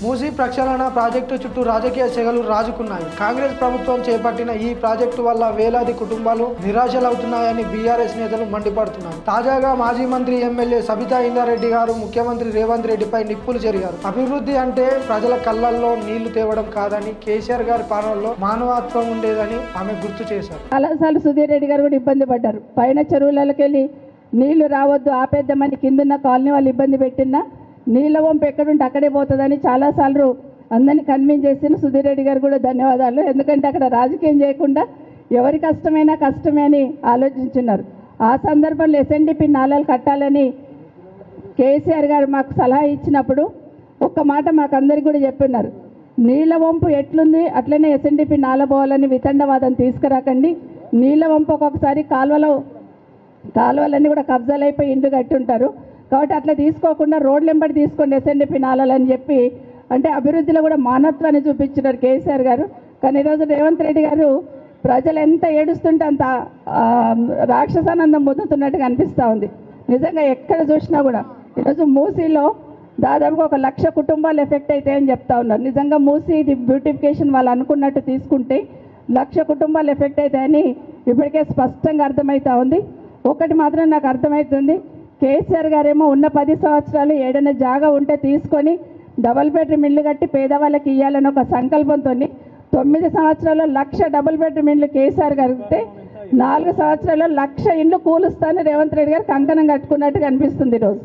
మూసీ ప్రక్షాళన ప్రాజెక్టు చుట్టూ రాజకీయ సెగలు రాజుకున్నాయి. కాంగ్రెస్ ప్రభుత్వం చేపట్టిన ఈ ప్రాజెక్టు వల్ల వేలాది కుటుంబాలు నిరాశలవుతున్నాయని బీఆర్ఎస్ నేతలు మండిపడుతున్నారు. తాజాగా మాజీ మంత్రి ఎమ్మెల్యే సబితా ఇంద్రారెడ్డి గారు ముఖ్యమంత్రి రేవంత్ రెడ్డిపై నిప్పులు చెరిగారు. అభివృద్ధి అంటే ప్రజల కళ్ళల్లో నీళ్లు తేవడం కాదని, కేసీఆర్ గారి పాలనలో మానవత్వం ఉండేదని ఆమె గుర్తు చేశారు. చాలాసార్లు సుధీర్ రెడ్డి గారు కూడా ఇబ్బంది పడ్డారు. పైన చెరువులకి వెళ్ళి నీళ్లు రావద్దు ఆపేద్దామని కిందున్న కాలనీ వాళ్ళు ఇబ్బంది పెట్టినా నీళ్ళ వంపు ఎక్కడుంటే అక్కడే పోతుందని చాలాసార్లు అందరినీ కన్విన్స్ చేసిన సుధీర్ రెడ్డి గారు కూడా ధన్యవాదాలు. ఎందుకంటే అక్కడ రాజకీయం చేయకుండా ఎవరి కష్టమైనా కష్టమే అని ఆలోచించున్నారు. ఆ సందర్భంలో ఎస్ఎన్డిపి నాలాలు కట్టాలని కేసీఆర్ గారు మాకు సలహా ఇచ్చినప్పుడు ఒక్క మాట మాకు అందరికి కూడా చెప్పున్నారు. నీళ్ళ వంపు ఎట్లుంది అట్లనే ఎస్ఎన్డిపి నాల పోవాలని వితండవాదం తీసుకురాకండి. నీళ్ళ వంపు ఒక్కొక్కసారి కాలువలన్నీ కూడా కబ్జాలు అయిపోయి ఇండ్లు కట్టి ఉంటారు కాబట్టి అట్లా తీసుకోకుండా రోడ్లు వెంబడి తీసుకోండి ఎస్ఎన్డిపి నాలని చెప్పి అంటే అభివృద్ధిలో కూడా మానవత్వాన్ని చూపించినారు కేసీఆర్ గారు. కానీ ఈరోజు రేవంత్ రెడ్డి గారు ప్రజలు ఎంత ఏడుస్తుంటే అంత రాక్షసానందం పొందుతున్నట్టుగా అనిపిస్తూ ఉంది. నిజంగా ఎక్కడ చూసినా కూడా ఈరోజు మూసీలో దాదాపుగా 1,00,000 కుటుంబాలు ఎఫెక్ట్ అవుతాయని చెప్తా ఉన్నారు. నిజంగా మూసీ బ్యూటిఫికేషన్ వాళ్ళు అనుకున్నట్టు తీసుకుంటే 1,00,000 కుటుంబాలు ఎఫెక్ట్ అవుతాయని ఇప్పటికే స్పష్టంగా అర్థమవుతా ఉంది. ఒకటి మాత్రం నాకు అర్థమవుతుంది, కేసీఆర్ గారేమో ఉన్న 10 సంవత్సరాలు ఏదైనా జాగా ఉంటే తీసుకొని డబుల్ బెడ్రూమ్ ఇల్లు కట్టి పేదవాళ్ళకి ఇవ్వాలని ఒక సంకల్పంతో 9 సంవత్సరాల్లో 1,00,000 డబుల్ బెడ్రూమ్ ఇల్లు కేసీఆర్ గారితే 4 సంవత్సరాల్లో 1,00,000 ఇండ్లు కూలుస్తానని రేవంత్ రెడ్డి గారు కంకణం కట్టుకున్నట్టుగా అనిపిస్తుంది ఈరోజు.